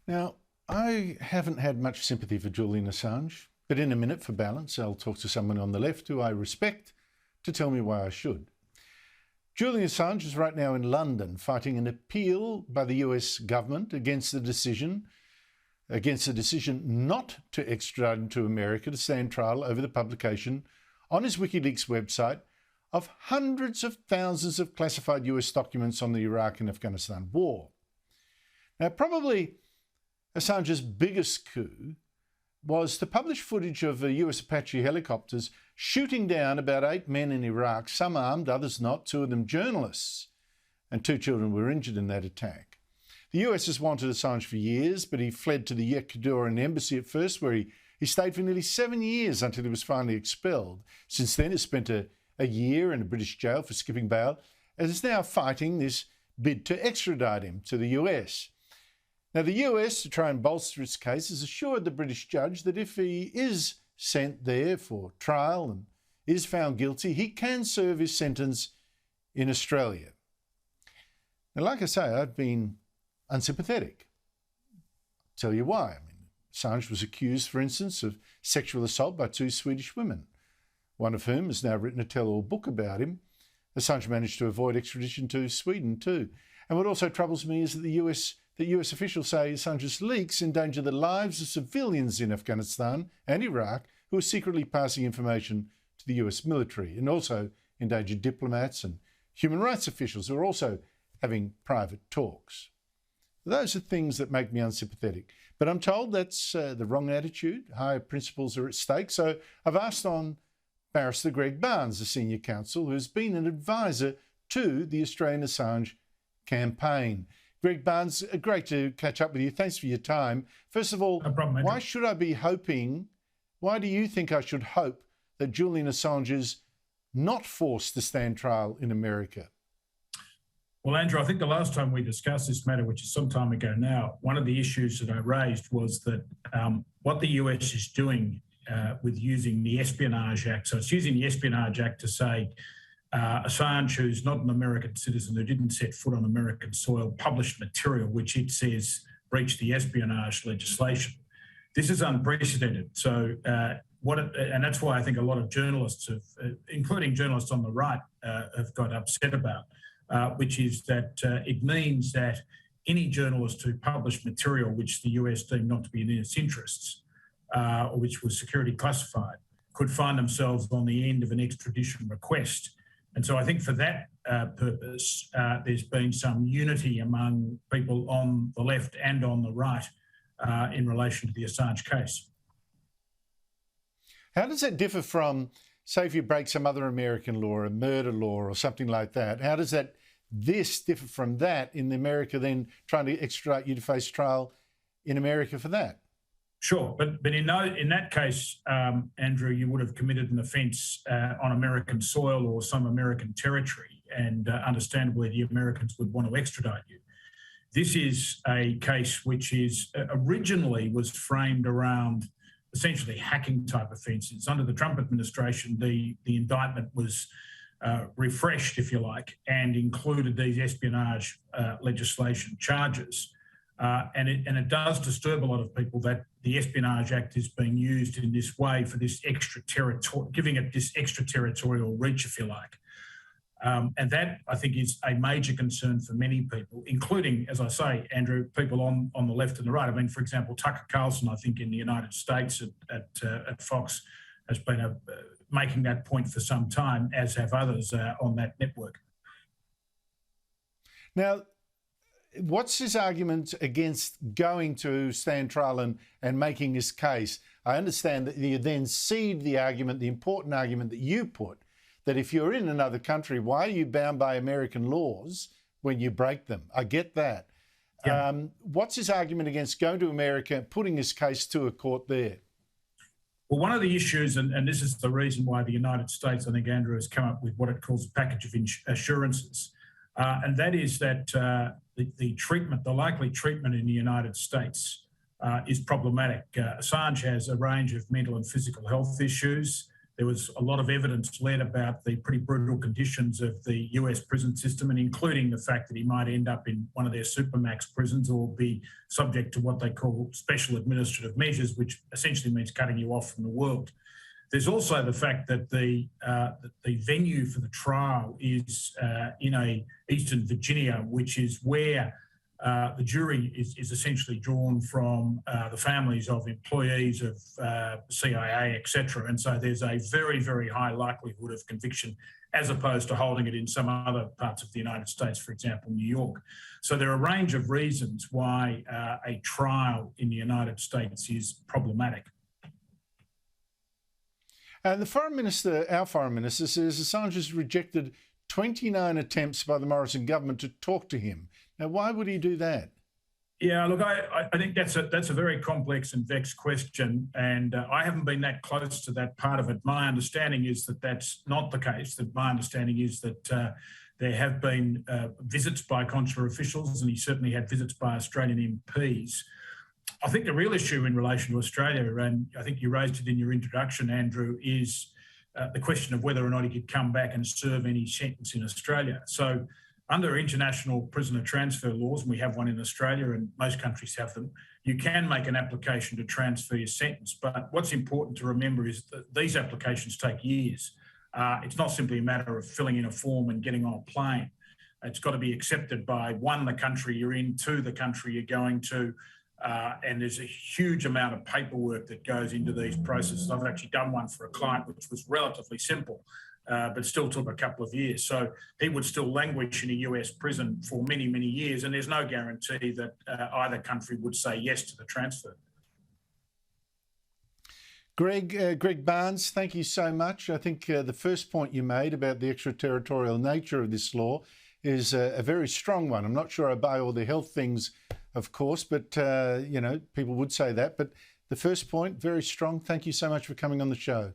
Now, I haven't had much sympathy for Julian Assange, but in a minute, for balance, I'll talk to someone on the left who I respect to tell me why I should. Julian Assange is right now in London fighting an appeal by the US government against the decision not to extradite him to America to stand trial over the publication on his WikiLeaks website of hundreds of thousands of classified US documents on the Iraq and Afghanistan war. Now, probably Assange's biggest coup was to publish footage of US Apache helicopters shooting down about 8 men in Iraq, some armed, others not, 2 of them journalists, and 2 children were injured in that attack. The US has wanted Assange for years, but he fled to the Ecuadorian embassy at first, where he stayed for nearly 7 years until he was finally expelled. Since then, he spent a year in a British jail for skipping bail, and is now fighting this bid to extradite him to the US. Now, the US, to try and bolster its case, has assured the British judge that if he is sent there for trial and is found guilty, he can serve his sentence in Australia. Now, like I say, I've been unsympathetic. I'll tell you why. Assange was accused, for instance, of sexual assault by 2 Swedish women, one of whom has now written a tell-all book about him. Assange managed to avoid extradition to Sweden too. And what also troubles me is that the US officials say Assange's leaks endanger the lives of civilians in Afghanistan and Iraq who are secretly passing information to the US military, and also endanger diplomats and human rights officials who are also having private talks. Those are things that make me unsympathetic. But I'm told that's the wrong attitude. Higher principles are at stake. So I've asked on barrister Greg Barnes, the senior counsel, who's been an advisor to the Australian Assange Campaign. Greg Barnes, great to catch up with you. Thanks for your time. First of all, no problem, Andrew. Why do you think I should hope that Julian Assange is not forced to stand trial in America? Well, Andrew, I think the last time we discussed this matter, which is some time ago now, one of the issues that I raised was that what the US is doing with using the Espionage Act. So it's using the Espionage Act to say Assange, who's not an American citizen, who didn't set foot on American soil, published material which it says breached the espionage legislation. This is unprecedented. So and that's why I think a lot of journalists, including journalists on the right, have got upset about, which is that it means that any journalist who published material which the US deemed not to be in its interests, or which was security classified, could find themselves on the end of an extradition request. And so I think for that purpose, there's been some unity among people on the left and on the right in relation to the Assange case. How does that differ from, say, if you break some other American law, a murder law or something like that? How does this differ from that in America, then trying to extradite you to face trial in America for that? Sure, but in that case, Andrew, you would have committed an offence on American soil or some American territory, and understandably the Americans would want to extradite you. This is a case which is originally was framed around essentially hacking type offences. Under the Trump administration, the indictment was refreshed, if you like, and included these espionage legislation charges. And it does disturb a lot of people that the Espionage Act is being used in this way for this giving it this extraterritorial reach, if you like. And that, I think, is a major concern for many people, including, as I say, Andrew, people on the left and the right. I mean, for example, Tucker Carlson, I think, in the United States at Fox, has been making that point for some time, as have others on that network. Now, what's his argument against going to stand trial and making his case? I understand that you then cede the argument, the important argument that you put, that if you're in another country, why are you bound by American laws when you break them? I get that. Yeah. What's his argument against going to America and putting his case to a court there? Well, one of the issues, and this is the reason why the United States, I think Andrew, has come up with what it calls a package of assurances, and that is that the likely treatment in the United States is problematic. Assange has a range of mental and physical health issues. There was a lot of evidence led about the pretty brutal conditions of the US prison system, and including the fact that he might end up in one of their supermax prisons or be subject to what they call special administrative measures, which essentially means cutting you off from the world. There's also the fact that the venue for the trial is in Eastern Virginia, which is where the jury is essentially drawn from the families of employees of CIA, etc. And so there's a very, very high likelihood of conviction as opposed to holding it in some other parts of the United States, for example, New York. So there are a range of reasons why a trial in the United States is problematic. And the Foreign Minister, our Foreign Minister, says Assange has rejected 29 attempts by the Morrison government to talk to him. Now, why would he do that? Yeah, look, I think that's a very complex and vexed question, and I haven't been that close to that part of it. My understanding is that that's not the case. That my understanding is that there have been visits by consular officials, and he certainly had visits by Australian MPs. I think the real issue in relation to Australia, and I think you raised it in your introduction, Andrew, is the question of whether or not he could come back and serve any sentence in Australia. So under international prisoner transfer laws, and we have one in Australia and most countries have them, you can make an application to transfer your sentence. But what's important to remember is that these applications take years. It's not simply a matter of filling in a form and getting on a plane. It's got to be accepted by, one, the country you're in, two, the country you're going to, and there's a huge amount of paperwork that goes into these processes. I've actually done one for a client which was relatively simple, but still took a couple of years. So he would still languish in a US prison for many, many years, and there's no guarantee that either country would say yes to the transfer. Greg Barnes, thank you so much. I think the first point you made about the extraterritorial nature of this law is a very strong one. I'm not sure I buy all the health things, of course, but, people would say that. But the first point, very strong. Thank you so much for coming on the show.